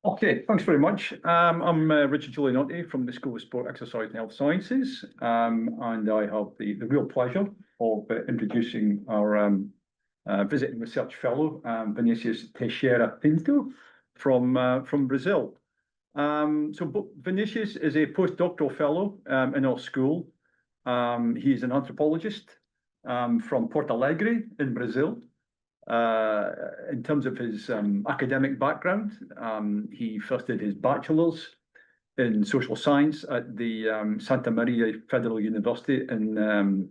Okay, thanks very much. I'm Richard Giulianotti from the School of Sport, Exercise and Health Sciences, and I have the real pleasure of introducing our visiting research fellow, Vinícius Teixeira Pinto from Brazil. So Vinícius is a postdoctoral fellow in our school. He's an anthropologist from Porto Alegre in Brazil. In terms of his academic background, he first did his bachelor's in social science at the Santa Maria Federal University in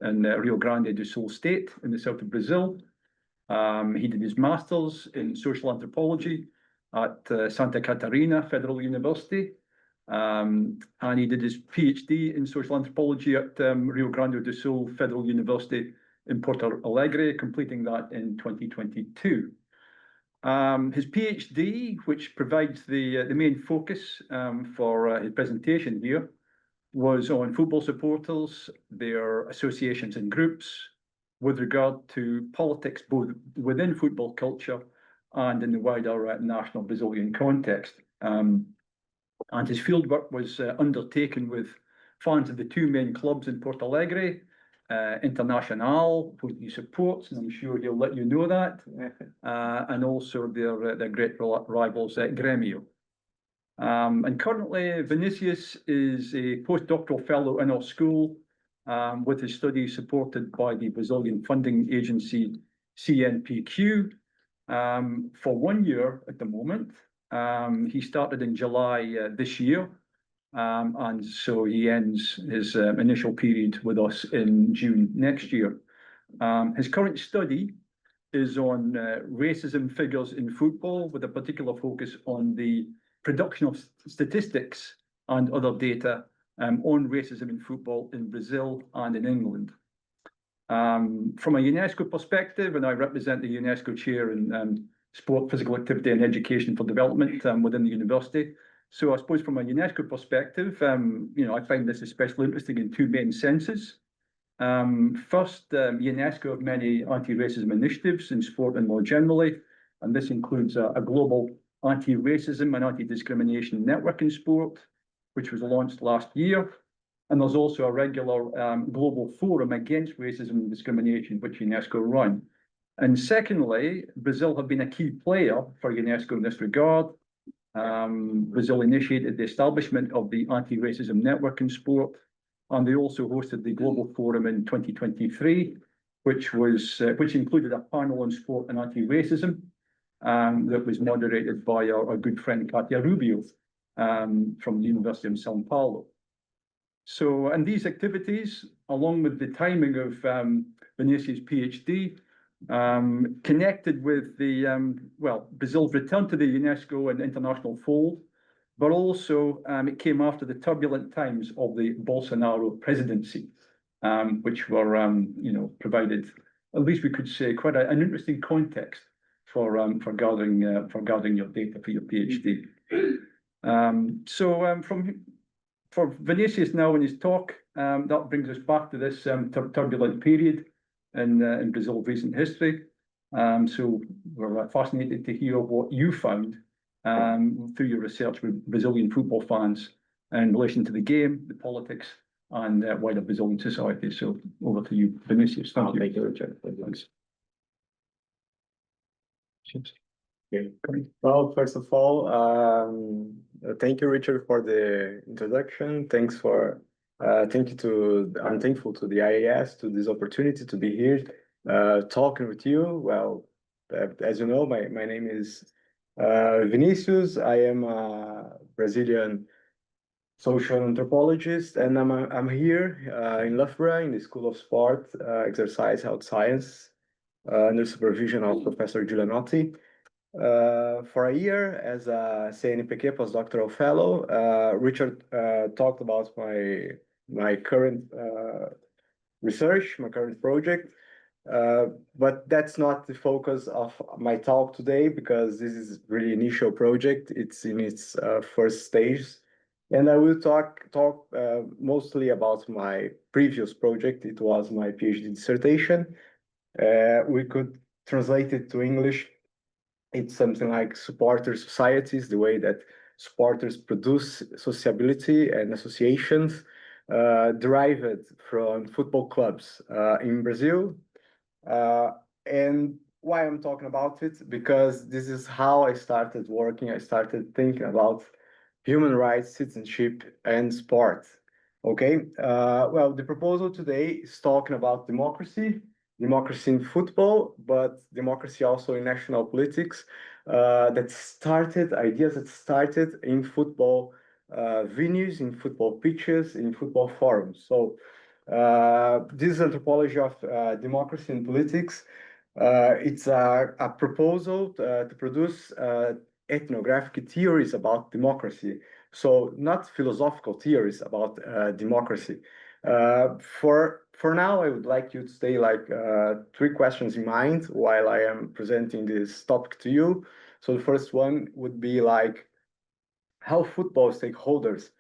Rio Grande do Sul state in the south of Brazil. He did his master's in social anthropology at Santa Catarina Federal University, and he did his PhD in social anthropology at Rio Grande do Sul Federal University in Porto Alegre, completing that in 2022. His PhD, which provides the main focus for his presentation here, was on football supporters, their associations and groups, with regard to politics both within football culture and in the wider national Brazilian context. And his fieldwork was undertaken with fans of the two main clubs in Porto Alegre, Internacional, who he supports, and I'm sure he'll let you know that, and also their great rivals at Grêmio. And currently, Vinícius is a postdoctoral fellow in our school, with his studies supported by the Brazilian funding agency CNPq for 1 year at the moment. He started in July this year. And so he ends his initial period with us in June next year. His current study is on racism figures in football, with a particular focus on the production of statistics and other data on racism in football in Brazil and in England. From a UNESCO perspective, and I represent the UNESCO chair in sport, physical activity and education for development within the university. So I suppose from a UNESCO perspective, I find this especially interesting in two main senses. First, UNESCO have many anti-racism initiatives in sport and more generally, and this includes a global anti-racism and anti-discrimination network in sport, which was launched last year. And there's also a regular global forum against racism and discrimination, which UNESCO run. And secondly, Brazil have been a key player for UNESCO in this regard. Brazil initiated the establishment of the anti-racism network in sport, and they also hosted the Global Forum in 2023, which included a panel on sport and anti-racism that was moderated by our good friend Katia Rubio from the University of São Paulo. So, and these activities, along with the timing of Vinícius' PhD, connected with the, Brazil's return to the UNESCO and international fold, but also it came after the turbulent times of the Bolsonaro presidency, which were, provided, at least we could say, quite an interesting context for gathering your data for your PhD. For Vinícius now in his talk, that brings us back to this turbulent period in Brazil's recent history. So we're fascinated to hear what you found through your research with Brazilian football fans in relation to the game, the politics, and wider Brazilian society. So over to you, Vinícius. Thank you, Richard. Thanks. Okay. Well, first of all, thank you, Richard, for the introduction. I'm thankful to the IAS to this opportunity to be here talking with you. Well, as you know, my name is Vinícius. I am a Brazilian social anthropologist, and I'm here in Loughborough in the School of Sport, Exercise, Health Science, under supervision of Professor Giulianotti. For a year as a CNPq postdoctoral fellow. Richard talked about my current research, my current project, but that's not the focus of my talk today, because this is really initial project. It's in its first stage, and I will talk mostly about my previous project. It was my PhD dissertation. We could translate it to English It's something like supporter societies, the way that supporters produce sociability and associations derived from football clubs in Brazil. Uh, and why I'm talking about it? Because this is how I started working. I started thinking about human rights, citizenship, and sport. Okay. Well, the proposal today is talking about democracy, democracy in football, but democracy also in national politics. Ideas that started in football venues, in football pitches, in football forums. So this anthropology of democracy and politics. It's a proposal to produce ethnographic theories about democracy. So not philosophical theories about democracy. For now, I would like you to stay like three questions in mind while I am presenting this topic to you. So the first one would be like, how football stakeholders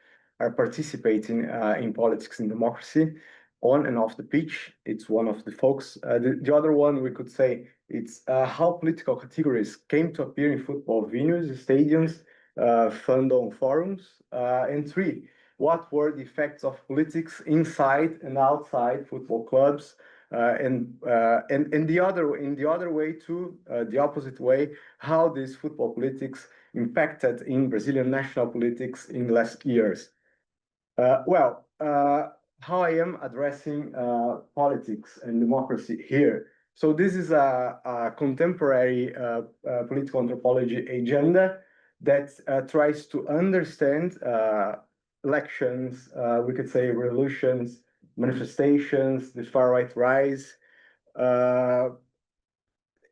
are participating in politics and democracy on and off the pitch. It's one of the focus. The other one we could say it's how political categories came to appear in football venues, stadiums, fandom forums. And three, what were the effects of politics inside and outside football clubs? And the other way too, the opposite way, how this football politics impacted in Brazilian national politics in the last years. How I am addressing politics and democracy here. So this is a contemporary political anthropology agenda that tries to understand elections, we could say revolutions, manifestations, the far right rise, uh,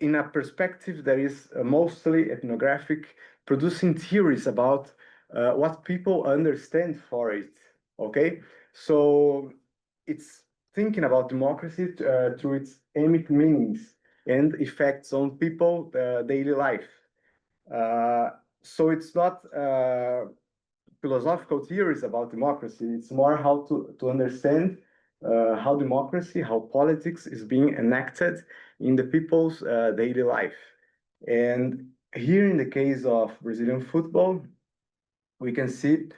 in a perspective that is mostly ethnographic, producing theories about what people understand for it. Okay, so it's thinking about democracy through its emic meanings and effects on people daily life. Uh, so it's not philosophical theories about democracy. It's more how to understand how democracy, how politics is being enacted in the people's daily life. And here in the case of Brazilian football, we can see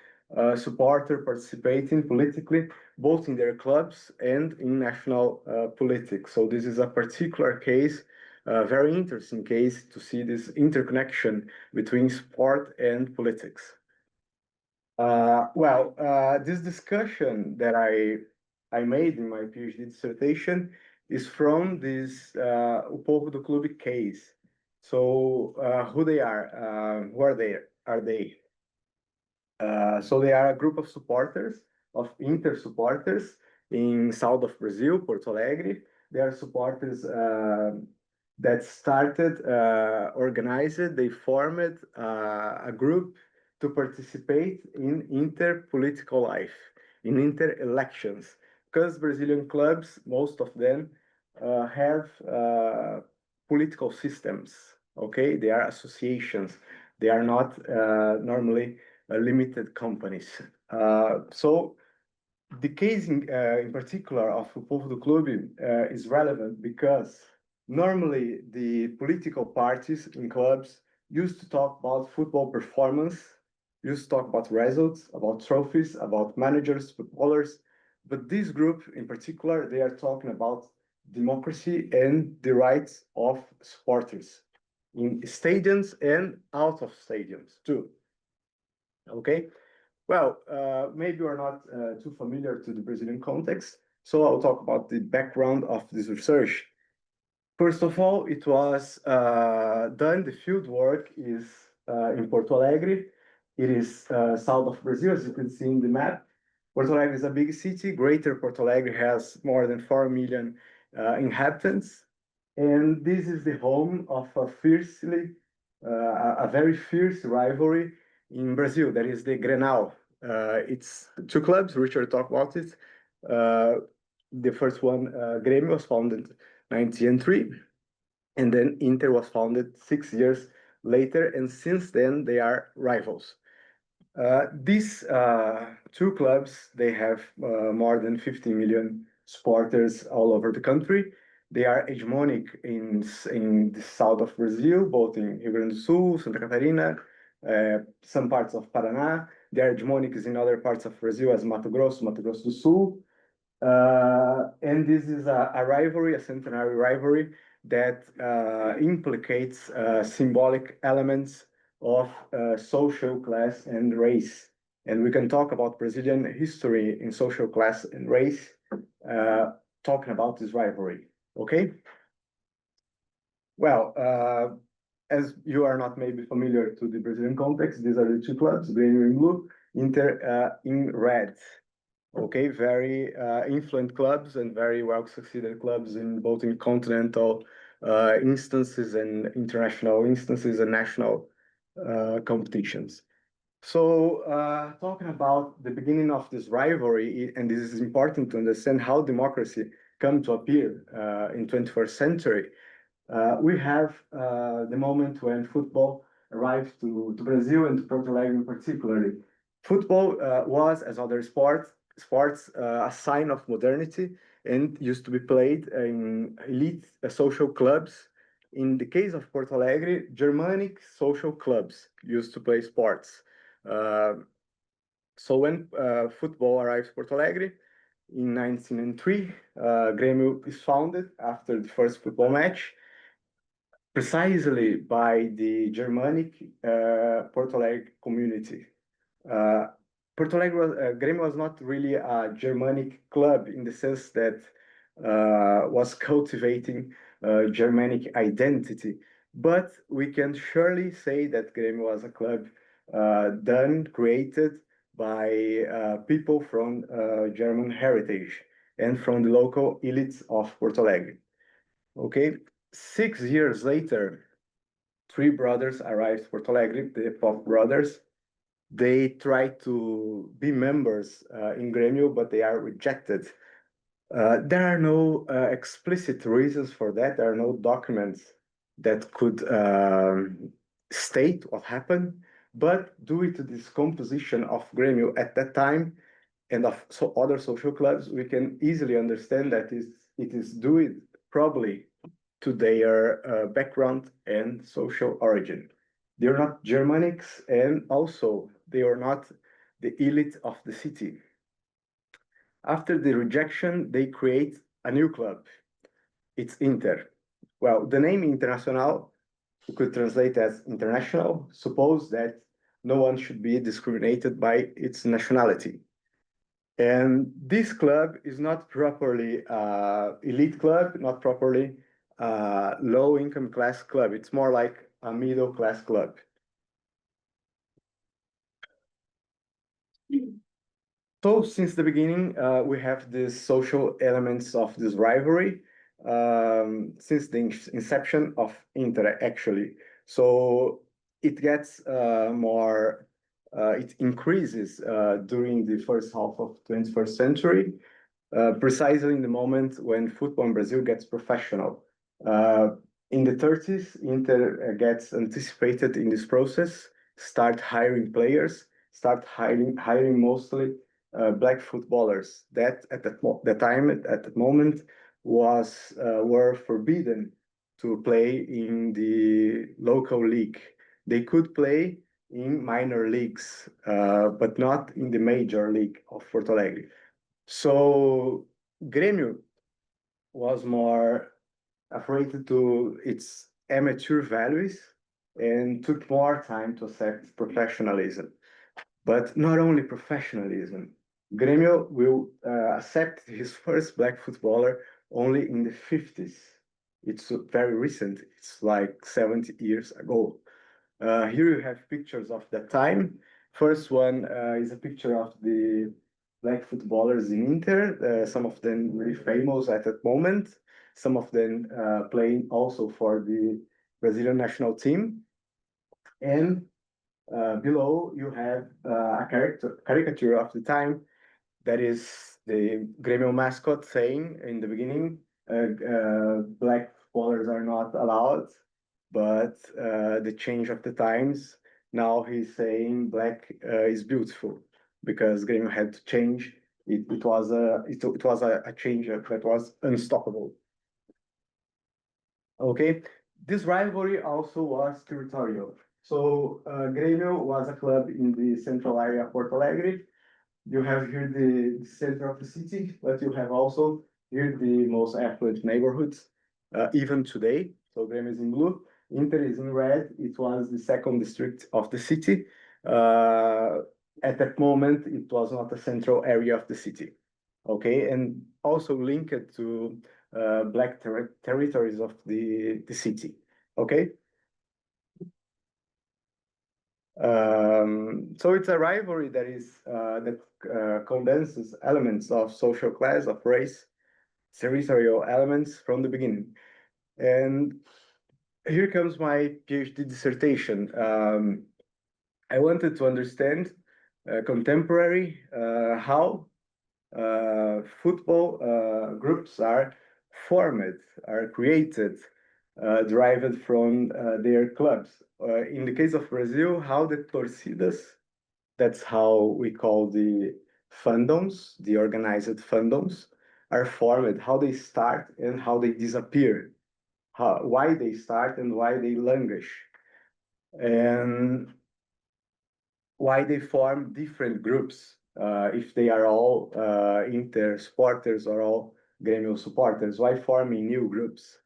supporter participating politically, both in their clubs and in national politics. So this is a particular case, a very interesting case to see this interconnection between sport and politics. This discussion that I made in my PhD dissertation is from this O Povo do Clube case. So who they are? Who are they? Are they? So they are a group of supporters, of Inter supporters in south of Brazil, Porto Alegre. They are supporters that started, organized, they formed a group to participate in inter-political life, in inter-elections, because Brazilian clubs, most of them, have political systems, okay? They are associations. They are not normally limited companies. So the case in particular of O Povo do Clube is relevant because normally the political parties in clubs used to talk about football performance, used to talk about results, about trophies, about managers, footballers. But this group in particular, they are talking about democracy and the rights of supporters in stadiums and out of stadiums too. Okay. Well, maybe we're not too familiar to the Brazilian context, so I'll talk about the background of this research. First of all, it was done, the field work is in Porto Alegre. It is south of Brazil, as you can see in the map. Porto Alegre is a big city. Greater Porto Alegre has more than 4 million inhabitants. And this is the home of a very fierce rivalry in Brazil. That is the Grenal. It's two clubs. Richard talked about it. The first one, Grêmio, was founded 1903, and then Inter was founded 6 years later, and since then they are rivals. These two clubs, they have more than 50 million supporters all over the country. They are hegemonic in the south of Brazil, both in Rio Grande do Sul, Santa Catarina, some parts of Paraná. They are hegemonic in other parts of Brazil as Mato Grosso do Sul. And this is a rivalry, a centenary rivalry that implicates symbolic elements of social class and race. And we can talk about Brazilian history in social class and race, talking about this rivalry, okay? Well, as you are not maybe familiar to the Brazilian context, these are the two clubs, Grêmio in blue, Inter in red. Okay, very influent clubs and very well-succeeded clubs in both in continental instances and international instances and national competitions. So talking about the beginning of this rivalry, and this is important to understand how democracy come to appear in 21st century, we have the moment when football arrived to Brazil and to Porto Alegre particularly. Football was, as other sports, a sign of modernity and used to be played in elite social clubs. In the case of Porto Alegre, Germanic social clubs used to play sports. So when football arrives to Porto Alegre in 1903, Grêmio is founded after the first football match, precisely by the Germanic Porto Alegre community. Porto Alegre, Grêmio was not really a Germanic club in the sense that was cultivating Germanic identity, but we can surely say that Grêmio was a club created by people from German heritage and from the local elites of Porto Alegre. Okay, 6 years later, three brothers arrived to Porto Alegre, the Pop brothers. They try to be members in Grêmio, but they are rejected. There are no explicit reasons for that. There are no documents that could state what happened, but due to this composition of Grêmio at that time and of other social clubs, we can easily understand that it is due probably to their background and social origin. They're not Germanics, and also they are not the elite of the city. After the rejection, they create a new club. It's Inter. Well, the name Internacional, we could translate as international, suppose that no one should be discriminated by its nationality. And this club is not properly elite club, not properly low income class club. It's more like a middle class club. So since the beginning, we have these social elements of this rivalry since the inception of Inter, actually. So it gets more, it increases during the first half of 21st century, precisely in the moment when football in Brazil gets professional. In the 30s, Inter gets anticipated in this process, start hiring players, start hiring mostly black footballers that at that moment were forbidden to play in the local league. They could play in minor leagues, but not in the major league of Porto Alegre. So Grêmio was more afraid to its amateur values and took more time to accept professionalism. But not only professionalism, Grêmio will accept his first black footballer only in the 50s. It's very recent. It's like 70 years ago. Here you have pictures of that time. First one is a picture of the black footballers in Inter, some of them really famous at that moment, some of them playing also for the Brazilian national team. And below you have a caricature of the time that is the Grêmio mascot saying in the beginning, black footballers are not allowed, but the change of the times, now he's saying black is beautiful because Grêmio had to change. It was a change that was unstoppable. Okay, this rivalry also was territorial. So Grêmio was a club in the central area of Porto Alegre. You have here the center of the city, but you have also here the most affluent neighborhoods, even today. So Grêmio is in blue, Inter is in red. It was the second district of the city. Uh, at that moment, it was not a central area of the city. Okay, and also linked to black territories of the city. Okay. So it's a rivalry that is that condenses elements of social class, of race, territorial elements from the beginning. And here comes my PhD dissertation. I wanted to understand contemporary how football groups are formed, are created, derived from their clubs. In the case of Brazil, how the torcidas, that's how we call the fandoms, the organized fandoms, are formed, how they start and how they disappear, why they start and why they languish, and why they form different groups, if they are all Inter supporters or all Grêmio supporters, why forming new groups?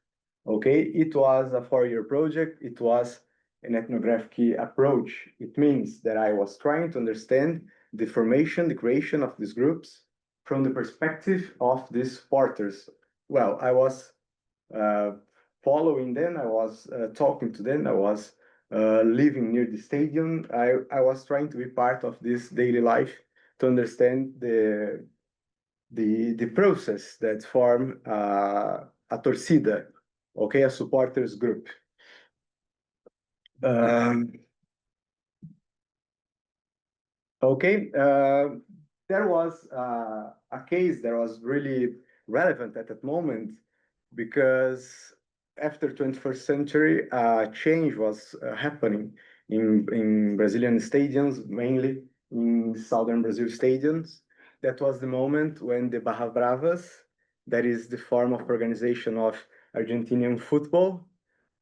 Okay, it was a 4-year project. It was an ethnographic approach. It means that I was trying to understand the formation, the creation of these groups from the perspective of these supporters. Well, I was uh, following them, I was talking to them, I was living near the stadium. I was trying to be part of this daily life to understand the process that form a torcida, okay, a supporters group. Um, okay, there was a case that was really relevant at that moment because after 21st century, change was happening in Brazilian stadiums, mainly in southern Brazil stadiums. That was the moment when the Barra Bravas, that is the form of organization of Argentinian football,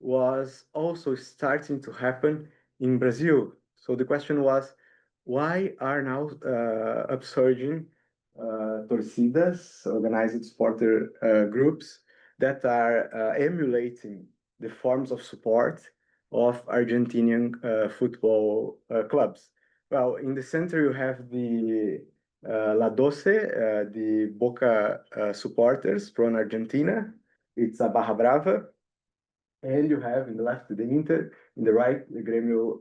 was also starting to happen in Brazil. So the question was, why are now upsurging torcidas, organized supporter groups that are emulating the forms of support of Argentinian football clubs? Well, in the center you have the La Doce, the Boca supporters from Argentina. It's a Barra Brava. And you have in the left the Inter, in the right the Grêmio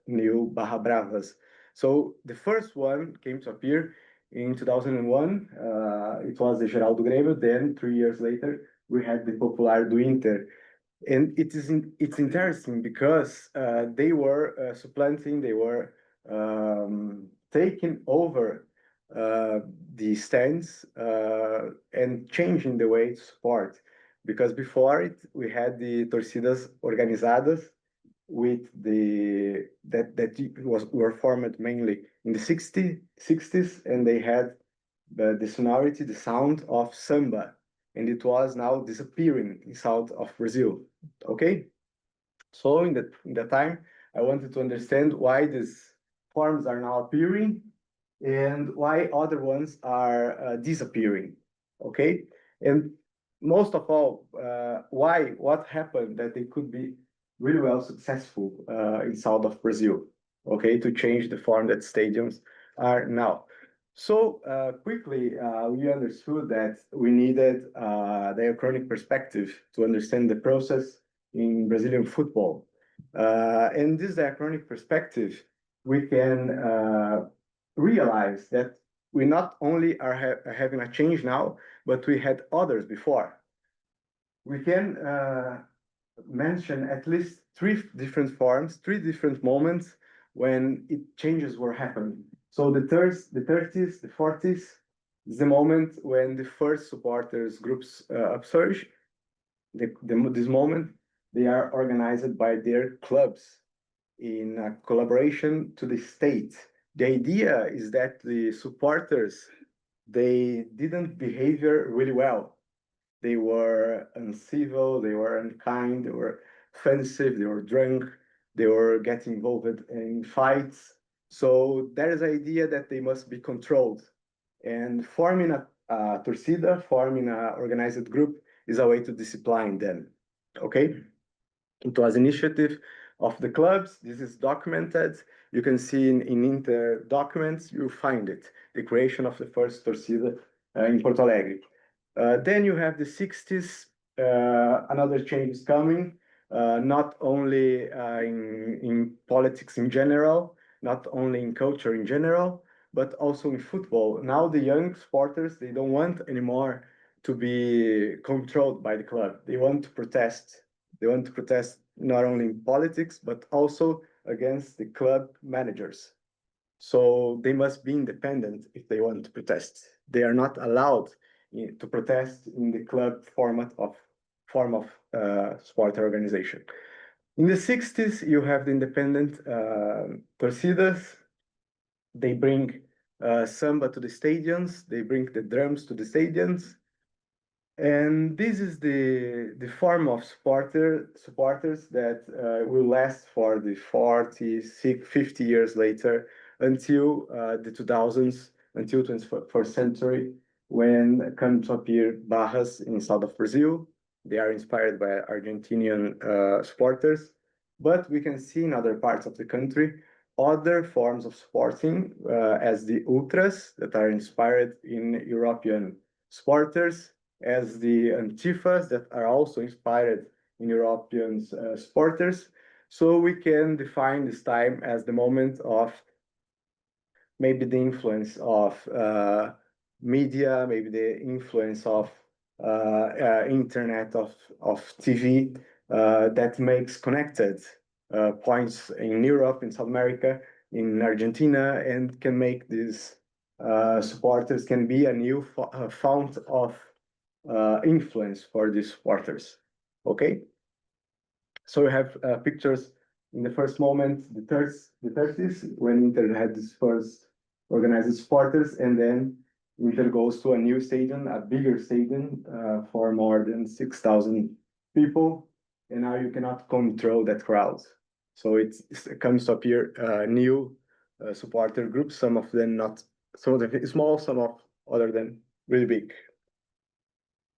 new Barra Bravas. So the first one came to appear in 2001. It was the Geraldo Grêmio. Then 3 years later, we had the Popular do Inter. And it's interesting because they were supplanting, they were taking over the stands and changing the way to support. Because before it, we had the torcidas organizadas with that were formed mainly in the 60s, and they had the sonority, the sound of samba, and it was now disappearing in south of Brazil. Okay, so in that time, I wanted to understand why these forms are now appearing and why other ones are disappearing. Okay, and most of all, what happened that they could be really well successful in south of Brazil. Okay, to change the form that stadiums are now. So quickly, we understood that we needed the diachronic perspective to understand the process in Brazilian football. In this diachronic perspective, we can realize that we not only are having a change now, but we had others before. We can mention at least 3 different forms, 3 different moments when changes were happening. So the 30s, the 40s is the moment when the first supporters groups upsurge. This moment, they are organized by their clubs in a collaboration to the state. The idea is that the supporters, they didn't behave really well. they were uncivil, they were unkind, they were offensive, they were drunk, they were getting involved in fights. So there is the idea that they must be controlled. And forming a torcida, forming an organized group is a way to discipline them. Okay? It was initiative of the clubs. This is documented. You can see in Inter documents, you find it, the creation of the first torcida in Porto Alegre. Then you have the 60s, another change is coming, not only in politics in general, not only in culture in general, but also in football. Now the young sporters, they don't want anymore to be controlled by the club. They want to protest. They want to protest not only in politics, but also against the club managers. So they must be independent if they want to protest. They are not allowed to protest in the club form of sport organization. In the 60s, you have the independent torcidas. They bring samba to the stadiums. They bring the drums to the stadiums. And this is the form of supporters that will last for the 40, 50 years later until the 2000s, until 21st century, when come to appear barras in south of Brazil. They are inspired by Argentinian supporters, but we can see in other parts of the country other forms of sporting as the ultras that are inspired in European supporters, as the antifas that are also inspired in European supporters. So we can define this time as the moment of maybe the influence of media, maybe the influence of internet, of TV that makes connected points in Europe, in South America, in Argentina, and can make these supporters can be a new fount of influence for these supporters. Okay, so we have pictures in the first moment, the 30s, when Inter had this first organized supporters, and then Inter goes to a new stadium, a bigger stadium for more than 6,000 people, and now you cannot control that crowd. So it comes to appear new supporter groups, some of them not, some of them small, some of other than really big.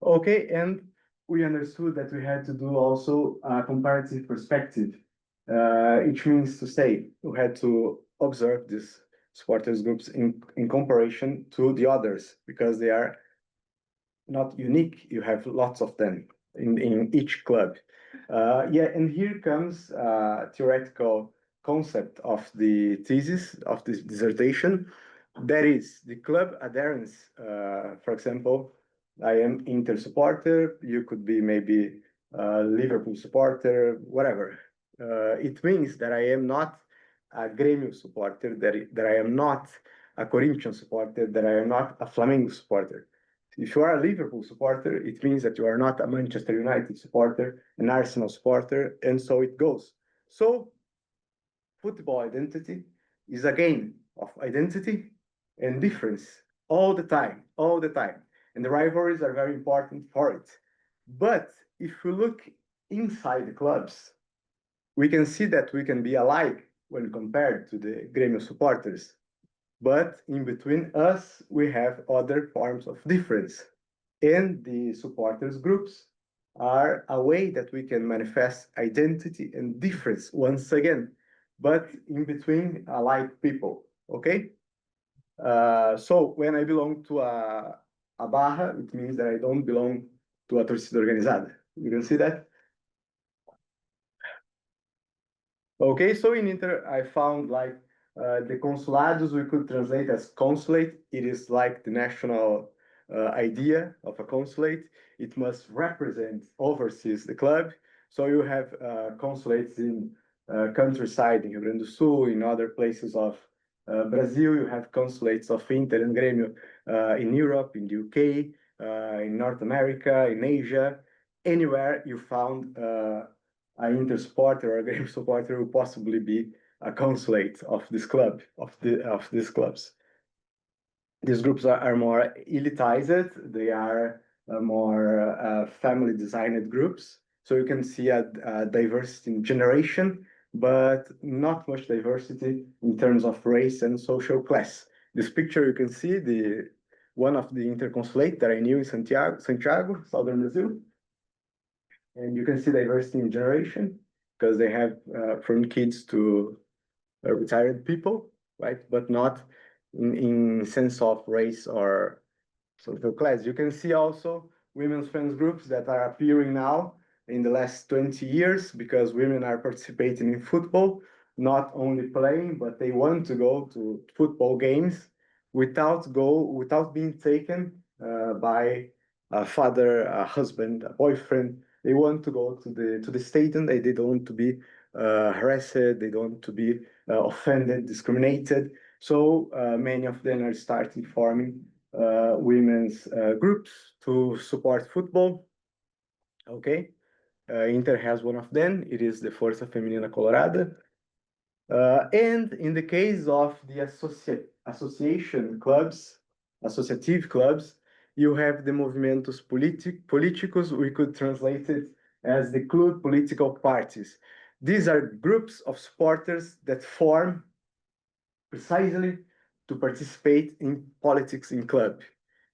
Okay, and we understood that we had to do also a comparative perspective, which means to say we had to observe these supporters groups in comparison to the others, because they are not unique. You have lots of them in each club. Yeah, and here comes theoretical concept of the thesis, of this dissertation. That is the club adherence. For example, I am Inter supporter, you could be maybe Liverpool supporter, whatever. It means that I am not a Grêmio supporter, that I am not a Corinthians supporter, that I am not a Flamengo supporter. If you are a Liverpool supporter, it means that you are not a Manchester United supporter, an Arsenal supporter, and so it goes. So football identity is a game of identity and difference all the time, all the time. And the rivalries are very important for it. But if we look inside the clubs, we can see that we can be alike when compared to the Grêmio supporters. But in between us, we have other forms of difference. And the supporters groups are a way that we can manifest identity and difference once again, but in between alike people, okay? So when I belong to a barra, it means that I don't belong to a torcida organizada. You can see that? Okay, so in Inter, I found like the consulados we could translate as consulate. It is like the national idea of a consulate. It must represent, oversees the club. So you have consulates in countryside in Rio Grande do Sul, in other places of Brazil. You have consulates of Inter and Grêmio in Europe, in the UK, in North America, in Asia. Anywhere you found an Inter supporter or a Grêmio supporter will possibly be a consulate of this club, of these clubs. These groups are more elitized. They are more family designed groups. So you can see a diversity in generation, but not much diversity in terms of race and social class. This picture you can see one of the interconsulate that I knew in Santiago, southern Brazil. And you can see diversity in generation because they have from kids to retired people, right? But not in sense of race or social class. You can see also women's fans groups that are appearing now in the last 20 years because women are participating in football, not only playing, but they want to go to football games without being taken by a father, a husband, a boyfriend. They want to go to the stadium. They don't want to be harassed. They don't want to be offended, discriminated. So many of them are starting forming women's groups to support football. Okay, Inter has one of them. It is the Força Feminina Colorada. And in the case of the association clubs, associative clubs, you have the movimentos políticos. We could translate it as the club political parties. These are groups of supporters that form precisely to participate in politics in club,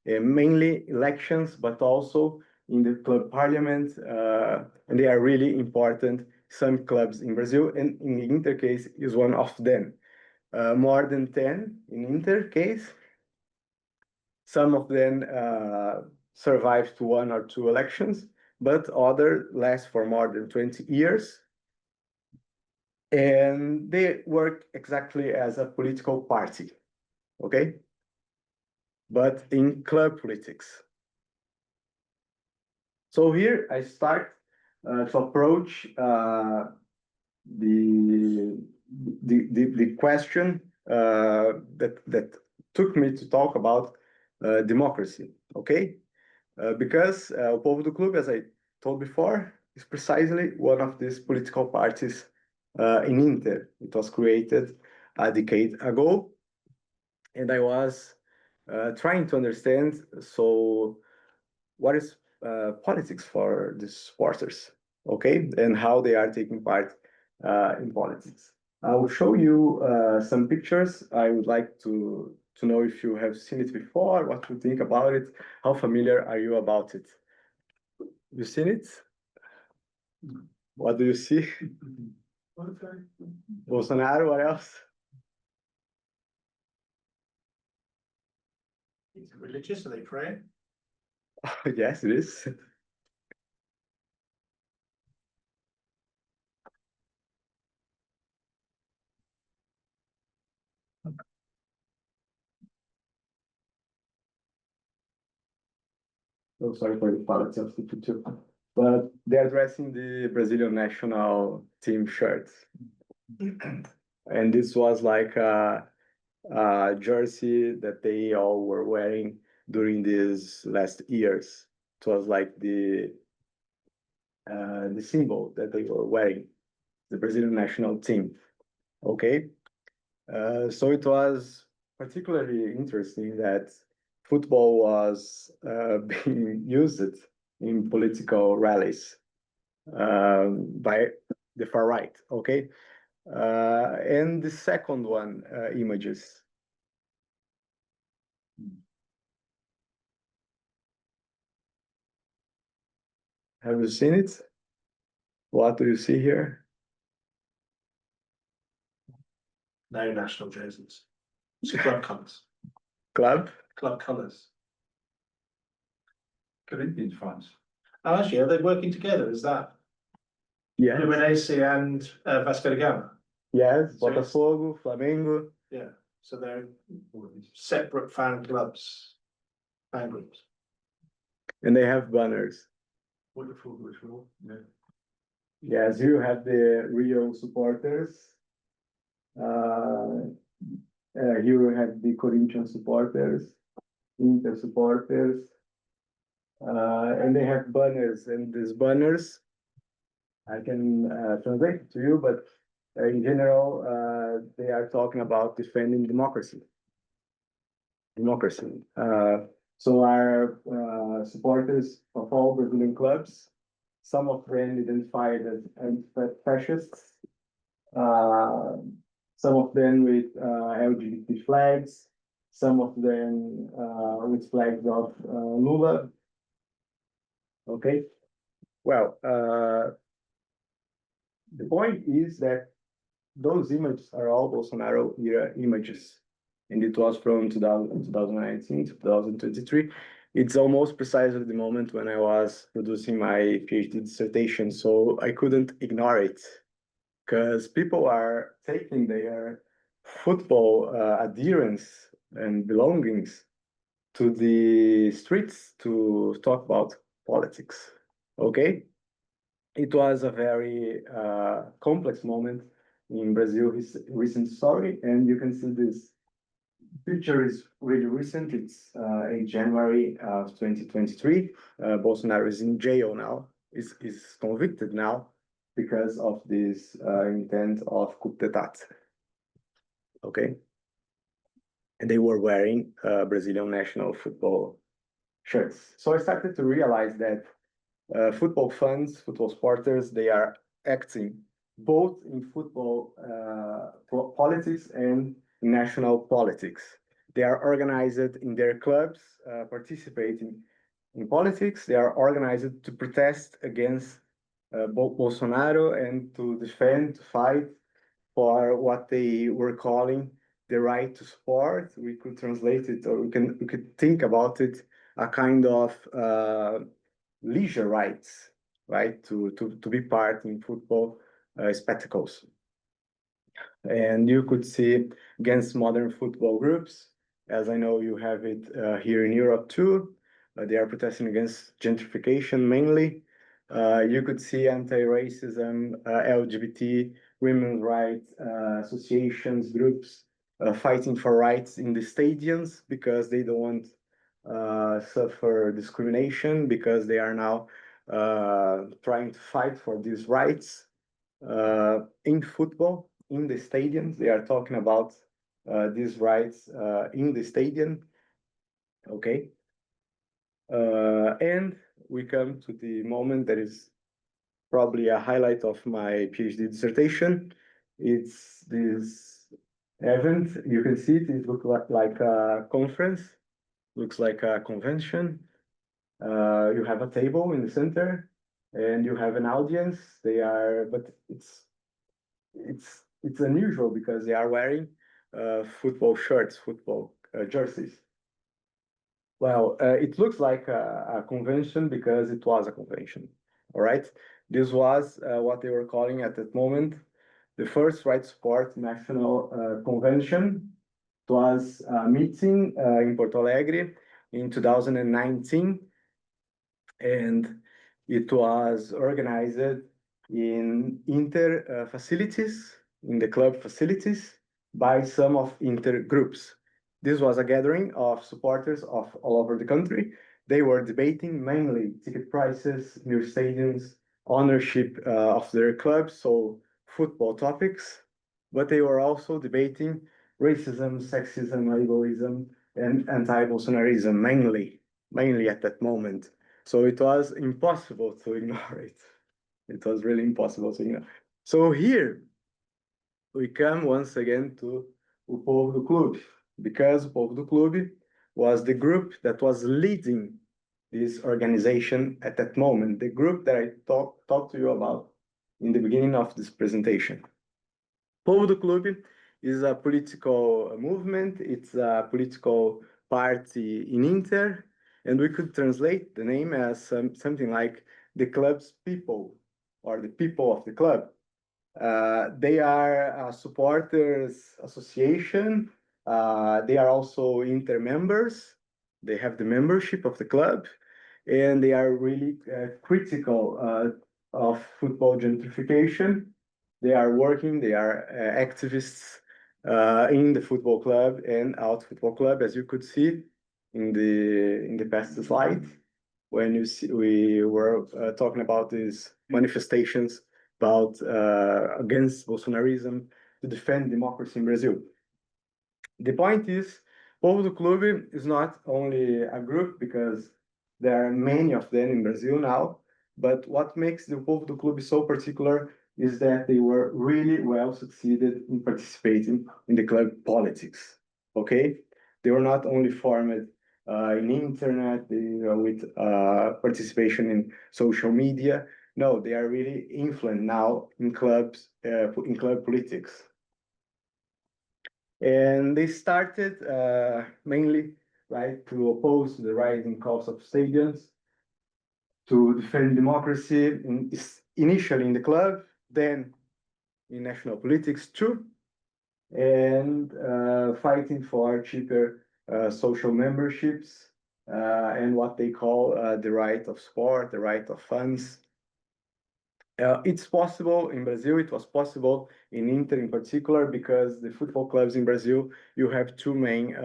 mainly elections, but also in the club parliament, and they are really important. Some clubs in Brazil, and in the Inter case is one of them. More than 10 in Inter case. Some of them survive to 1 or 2 elections, but other last for more than 20 years. And they work exactly as a political party, okay? But in club politics. So here I start to approach the question that took me to talk about democracy, okay? Because o Povo do Clube, as I told before, is precisely one of these political parties in Inter. It was created a decade ago, and I was trying to understand, so what is politics for the supporters, okay, and how they are taking part in politics. I will show you some pictures. I would like to know if you have seen it before, what you think about it, how familiar are you about it? You seen it? What do you see? Bolsonaro, what else? Is it religious? Are they praying? Yes, it is. Oh, sorry for the quality of the picture, but they're dressing the Brazilian national team shirts. And this was like a jersey that they all were wearing during these last years. It was like the symbol that they were wearing, the Brazilian national team. Okay, so it was particularly interesting that football was being used in political rallies by the far right. Okay, and the second one, images. Have you seen it? What do you see here? No national jerseys. It's the club colours. Club? Club colours. Corinthians fans. Oh, actually, are they working together? Is that Yes. Fluminense and Vasco da Gama? Yes, So it's- Botafogo, Flamengo. Yeah. So they're separate fan clubs, fan groups. And they have banners. Wonderful as well. Yeah. Yes, you have the Rio supporters. Here you have the Corinthians supporters, Inter supporters. And they have banners, and these banners, I can translate it to you, but in general, they are talking about defending democracy. Democracy. So are supporters of all Brazilian clubs. Some of them identified as anti-fascists. Some of them with LGBT flags. Some of them with flags of Lula. Okay. Well, the point is that those images are all Bolsonaro era images. And it was from 2019 to 2023. It's almost precisely the moment when I was producing my PhD dissertation, so I couldn't ignore it. Because people are taking their football adherence and belongings to the streets to talk about politics. Okay? It was a very complex moment in Brazil's recent story, and you can see this picture is really recent. It's in January of 2023. Bolsonaro is in jail now, is convicted now because of this intent of coup d'etat. Okay? And they were wearing Brazilian national football shirts. So I started to realize that football fans, football supporters, they are acting both in football politics and national politics. They are organized in their clubs, participating in politics. They are organized to protest against Bolsonaro and to defend, to fight for what they were calling the right to sport. We could translate it, or we could think about it, a kind of leisure rights, right, to be part in football spectacles. And you could see against modern football groups, as I know you have it here in Europe too. They are protesting against gentrification mainly. You could see anti-racism, LGBT, women's rights associations, groups fighting for rights in the stadiums because they don't want suffer discrimination, because they are now trying to fight for these rights in football, in the stadiums. They are talking about these rights in the stadium. Okay. And we come to the moment that is probably a highlight of my PhD dissertation. It's this event. You can see it. It looks like a conference. Looks like a convention. You have a table in the center, and you have an audience. But it's unusual because they are wearing football shirts, football jerseys. Well, it looks like a convention because it was a convention. All right, this was what they were calling at that moment the first right sport national convention. It was a meeting in Porto Alegre in 2019, and it was organized in Inter facilities, in the club facilities, by some of Inter groups. This was a gathering of supporters of all over the country. They were debating mainly ticket prices, new stadiums, ownership of their clubs, so football topics, but they were also debating racism, sexism, ableism, and anti-Bolsonarism mainly at that moment. So it was impossible to ignore it. It was really impossible to ignore. So here we come once again to O Povo do Clube, because O Povo do Clube was the group that was leading this organization at that moment, the group that I talked to you about in the beginning of this presentation. Povo do Clube is a political movement. It's a political party in Inter, and we could translate the name as something like the club's people, or the people of the club. They are a supporters association. They are also Inter members. They have the membership of the club, and they are really critical of football gentrification. They are working, they are activists in the football club and out football club, as you could see in the past slide, when you see we were talking about these manifestations about against Bolsonarism to defend democracy in Brazil. The point is, Povo do Clube is not only a group because there are many of them in Brazil now, but what makes the Povo do Clube so particular is that they were really well succeeded in participating in the club politics. Okay, they were not only formed in internet with participation in social media. No, they are really influent now in clubs, in club politics. And they started mainly, right, to oppose the rising cost of stadiums, to defend democracy, initially in the club, then in national politics too, and fighting for cheaper social memberships and what they call the right of sport, the right of funds. It's possible in Brazil, it was possible in Inter in particular, because the football clubs in Brazil, you have two main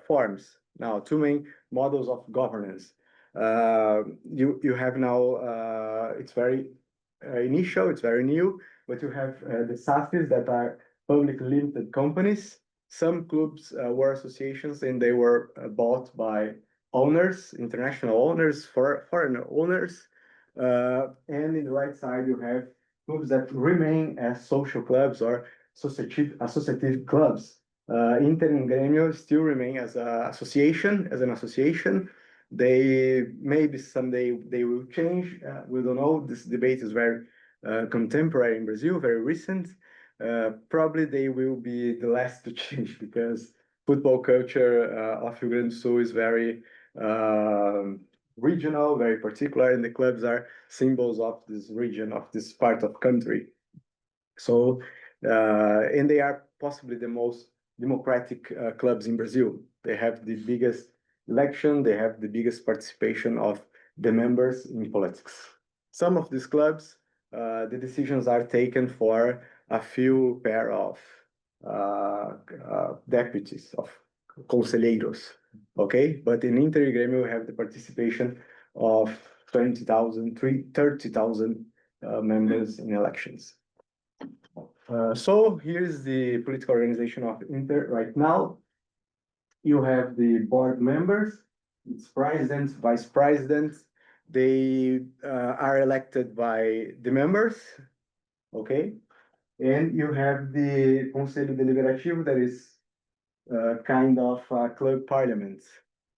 forms now, two main models of governance. You have now, it's very initial, it's very new, but you have the SAFs that are public limited companies. Some clubs were associations and they were bought by owners, international owners, foreign owners. And in the right side, you have clubs that remain as social clubs or associative clubs. Inter and Grêmio still remain as an association. They maybe someday they will change. We don't know. This debate is very contemporary in Brazil, very recent. Probably they will be the last to change because football culture of Rio Grande do Sul is very regional, very particular, and the clubs are symbols of this region, of this part of country. So, and they are possibly the most democratic clubs in Brazil. They have the biggest election, they have the biggest participation of the members in politics. Some of these clubs, the decisions are taken for a few pair of deputies, of conselheiros. Okay, but in Inter and Grêmio we have the participation of 20,000, 30,000 members in elections. So here's the political organization of Inter right now. You have the board members, it's president, vice president. They are elected by the members, okay? And you have the Conselho Deliberativo, that is kind of club parliament,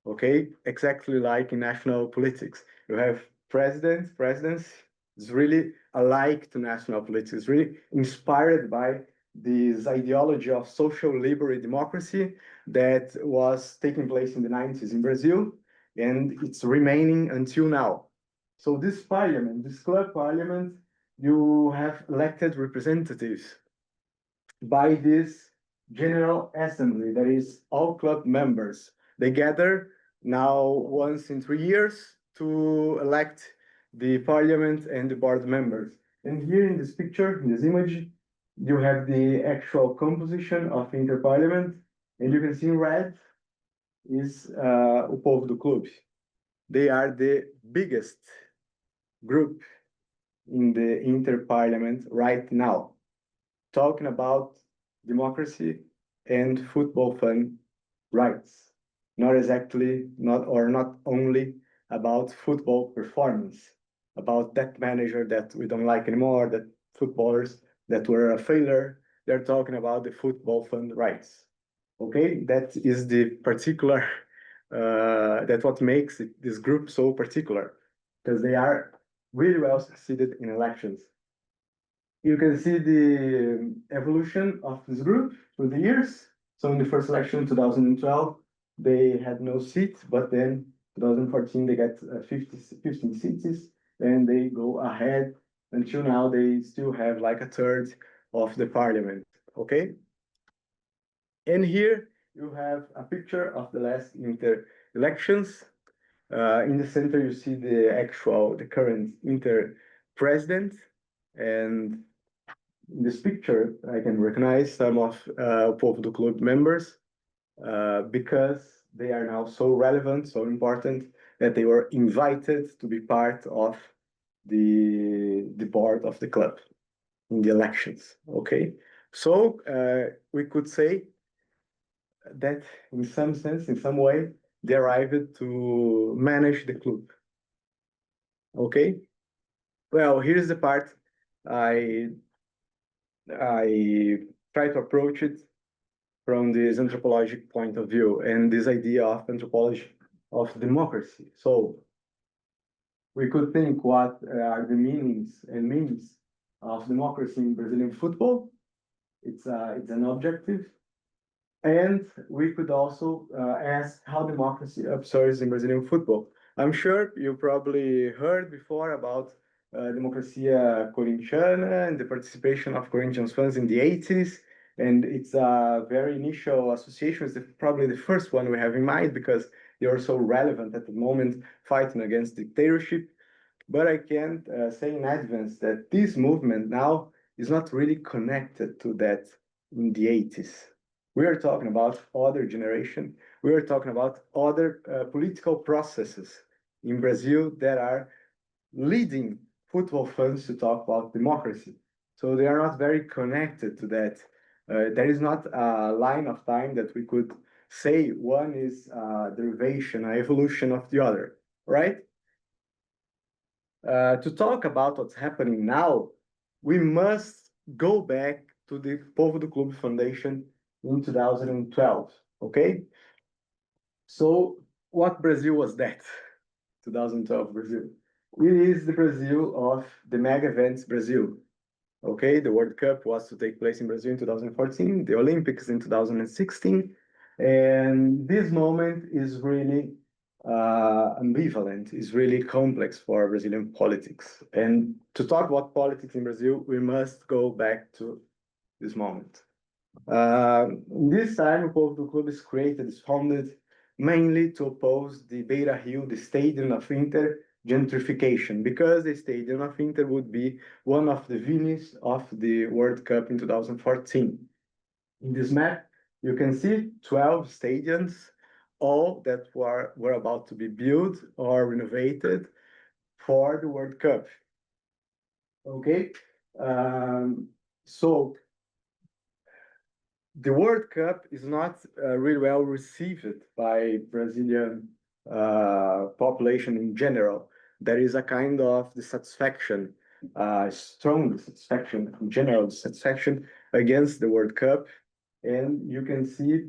okay? Exactly like in national politics. You have presidents is really alike to national politics, really inspired by this ideology of social liberal democracy that was taking place in the 90s in Brazil, and it's remaining until now. So this parliament, this club parliament, you have elected representatives by this General Assembly, that is all club members. They gather now once in 3 years to elect the parliament and the board members. And here in this picture, in this image, you have the actual composition of Interparliament, and you can see in red is o Povo do Clube. They are the biggest group in the Interparliament right now, talking about democracy and football fan rights. Not exactly, not only about football performance, about that manager that we don't like anymore, that footballers that were a failure. They're talking about the football fan rights. Okay, that is the particular, that's what makes this group so particular, because they are really well succeeded in elections. You can see the evolution of this group through the years. So in the first election, 2012, they had no seat, but then 2014, they got 15 seats, and they go ahead until now, they still have like a third of the parliament, okay? And here you have a picture of the last Inter elections. In the center, you see the current Inter president, and in this picture, I can recognize some of Povo do Clube members because they are now so relevant, so important, that they were invited to be part of the board of the club in the elections, okay? So we could say that in some sense, in some way, they arrived to manage the club. Okay? Well, here's the part I try to approach it from this anthropological point of view and this idea of anthropology of democracy. So we could think what are the meanings and means of democracy in Brazilian football. It's an objective. And we could also ask how democracy observes in Brazilian football. I'm sure you probably heard before about Democracia Corintiana and the participation of Corinthians fans in the 80s. And it's a very initial association. It's probably the first one we have in mind because they are so relevant at the moment, fighting against dictatorship. But I can say in advance that this movement now is not really connected to that in the 80s. We are talking about other generation. We are talking about other political processes in Brazil that are leading football fans to talk about democracy. So they are not very connected to that. There is not a line of time that we could say one is a derivation, an evolution of the other, right? To talk about what's happening now, we must go back to the Povo do Clube Foundation in 2012, okay? So what Brazil was that, 2012 Brazil? It is the Brazil of the mega events Brazil, okay? The World Cup was to take place in Brazil in 2014, the Olympics in 2016, and this moment is really ambivalent, is really complex for Brazilian politics. And to talk about politics in Brazil, we must go back to this moment. This time, o Povo do Clube is created, is founded mainly to oppose the Beira Rio, the Stadium of Inter gentrification, because the Stadium of Inter would be one of the venues of the World Cup in 2014. In this map, you can see 12 stadiums, all that were about to be built or renovated for the World Cup. Okay, so the World Cup is not really well received by Brazilian population in general. There is a kind of dissatisfaction, strong dissatisfaction, general dissatisfaction against the World Cup, and you can see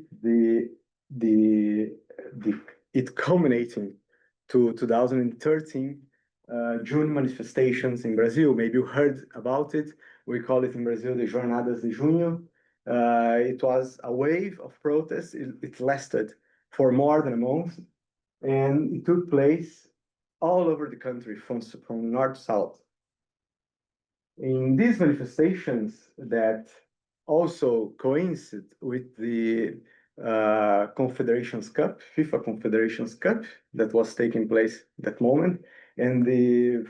it culminating to 2013 June manifestations in Brazil. Maybe you heard about it. We call it in Brazil the Jornadas de Junho. It was a wave of protests. It lasted for more than a month, and it took place all over the country from north to south. In these manifestations that also coincided with the Confederations Cup, FIFA Confederations Cup, that was taking place at that moment, and the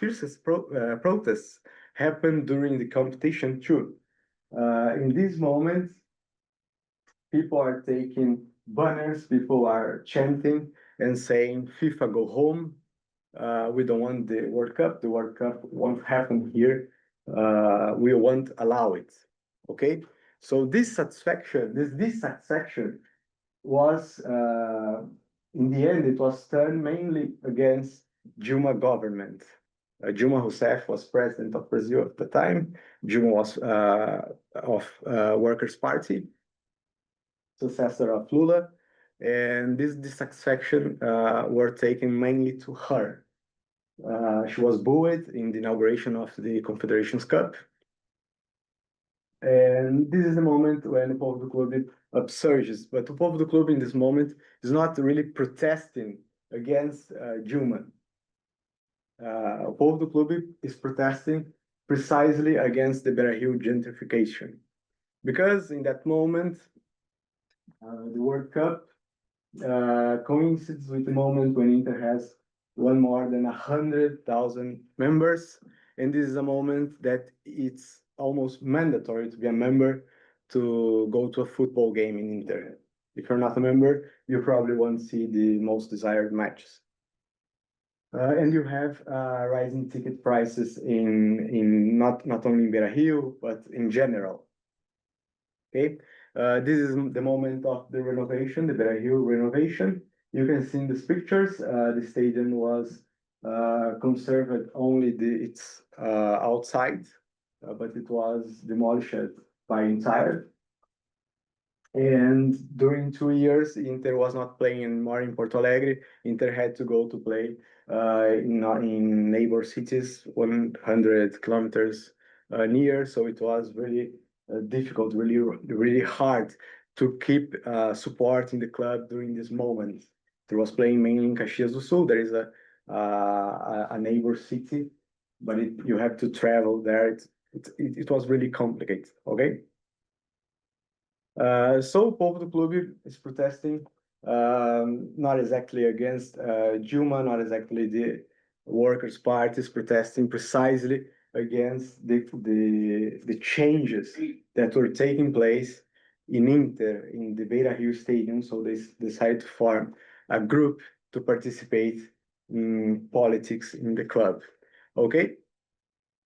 fiercest protests happened during the competition too. In this moment, people are taking banners, people are chanting and saying, FIFA go home. We don't want the World Cup. The World Cup won't happen here. We won't allow it. Okay? So this dissatisfaction was, in the end, it was turned mainly against Dilma government. Dilma Rousseff was president of Brazil at the time. Dilma was of Workers' Party, successor of Lula, and this dissatisfaction were taken mainly to her. She was booed in the inauguration of the Confederations Cup. And this is the moment when the Povo do Clube upsurges. But the Povo do Clube in this moment is not really protesting against Dilma. O Povo do Clube is protesting precisely against the Beira Rio gentrification. Because in that moment, the World Cup coincides with the moment when Inter has won more than 100,000 members. And this is a moment that it's almost mandatory to be a member to go to a football game in Inter. If you're not a member, you probably won't see the most desired matches. And you have rising ticket prices in not only in Beira Rio, but in general. Okay, This is the moment of the renovation, the Beira-Rio renovation. You can see in these pictures, the stadium was conserved only its outside, but it was demolished by entire. And during 2 years, Inter was not playing anymore in Porto Alegre. Inter had to go to play in neighbor cities, 100 kilometers near. So it was really difficult, really hard to keep supporting the club during this moment. It was playing mainly in Caxias do Sul. There is a neighbor city, but you have to travel there. It was really complicated. Okay. So o povo do clube is protesting, not exactly against Dilma, not exactly the Workers' Party, is protesting precisely against the changes that were taking place in Inter, in the Beira-Rio Stadium. So they decided to form a group to participate in politics in the club. Okay?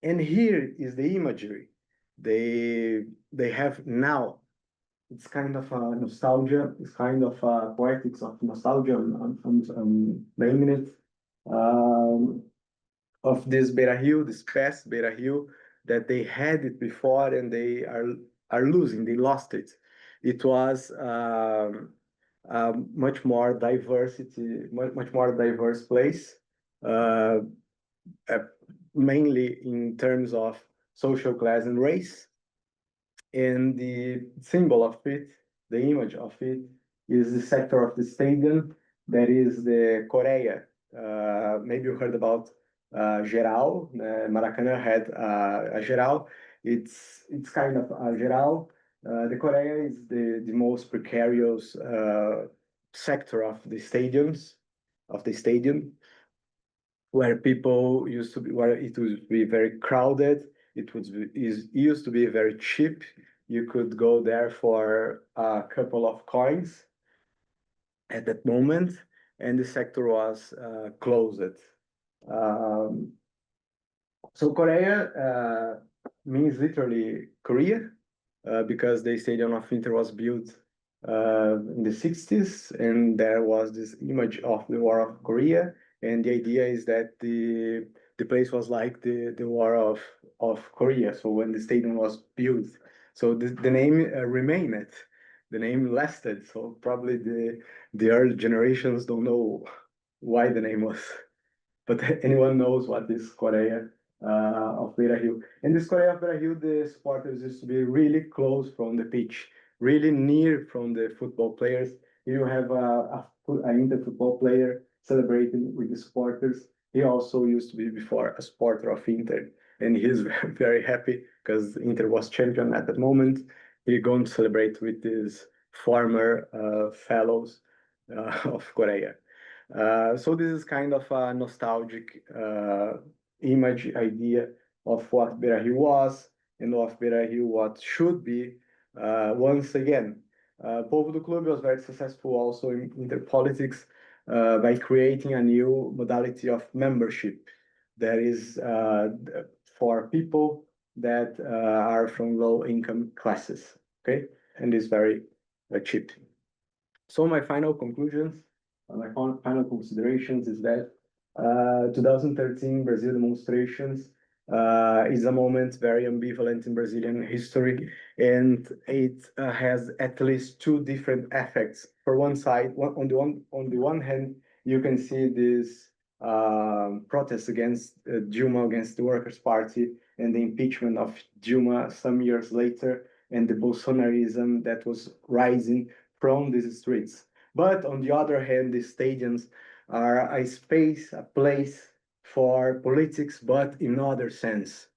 And here is the imagery. They have now. It's kind of a nostalgia. It's kind of a poetics of nostalgia. I'm naming it of this Beira-Rio, this past Beira-Rio, that they had it before and they are losing. They lost it. It was much more diversity, much more diverse place, uh, mainly in terms of social class and race. And the symbol of it, the image of it, is the sector of the stadium that is the Coreia. Maybe you heard about Geral. Maracanã had a Geral. It's kind of a Geral. The Coreia is the most precarious sector of the stadiums, of the stadium, where people used to be, where it would be very crowded. It used to be very cheap. You could go there for a couple of coins at that moment, and the sector was closed. Um, so Korea means literally Korea, because the Stadium of Inter was built in the 60s, and there was this image of the War of Korea, and the idea is that the place was like the War of Korea. So when the stadium was built, so the name remained, the name lasted. So probably the early generations don't know why the name was, but anyone knows what is Korea of Beira-Rio. In this Korea of Beira-Rio, the supporters used to be really close from the pitch, really near from the football players. You have an Inter football player celebrating with the supporters. He also used to be before a supporter of Inter, and he's very happy because Inter was champion at that moment. He's going to celebrate with his former fellows of Korea. So this is kind of a nostalgic image idea of what Beira-Rio was and of Beira-Rio what should be once again. Povo do Clube was very successful also in their politics by creating a new modality of membership that is for people that are from low income classes, okay? And is very cheap. So my final conclusions, my final considerations is that 2013 Brazil demonstrations is a moment very ambivalent in Brazilian history, and it has at least two different effects. For one side, on the one hand, you can see this protest against Dilma, against the Workers' Party, and the impeachment of Dilma some years later, and the Bolsonarism that was rising from these streets. But on the other hand, the stadiums are a space, a place for politics, but in other sense.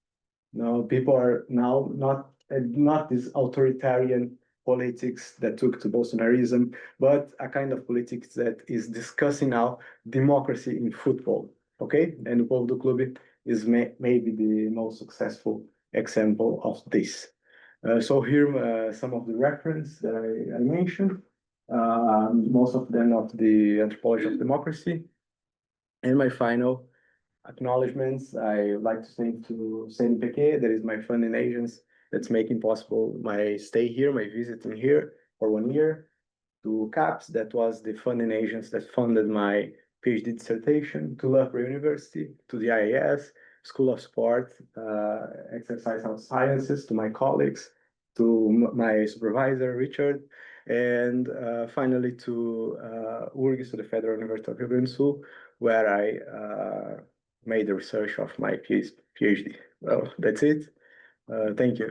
Now, people are now not this authoritarian politics that took to Bolsonarism, but a kind of politics that is discussing now democracy in football. Okay, and the Povo do Clube is maybe the most successful example of this. So here some of the reference that I mentioned, most of them of the anthropology of democracy. And my final acknowledgements, I would like to thank to CNPq, that is my funding agents, that's making possible my stay here, my visiting here for 1 year, to CAPS, that was the funding agents that funded my PhD dissertation, to Loughborough University, to the IAS, School of Sport, Exercise and Sciences, to my colleagues, to my supervisor, Richard, and finally to URGS, to the Federal University of Rio Grande do Sul, where I made the research of my PhD. Well, that's it. Thank you.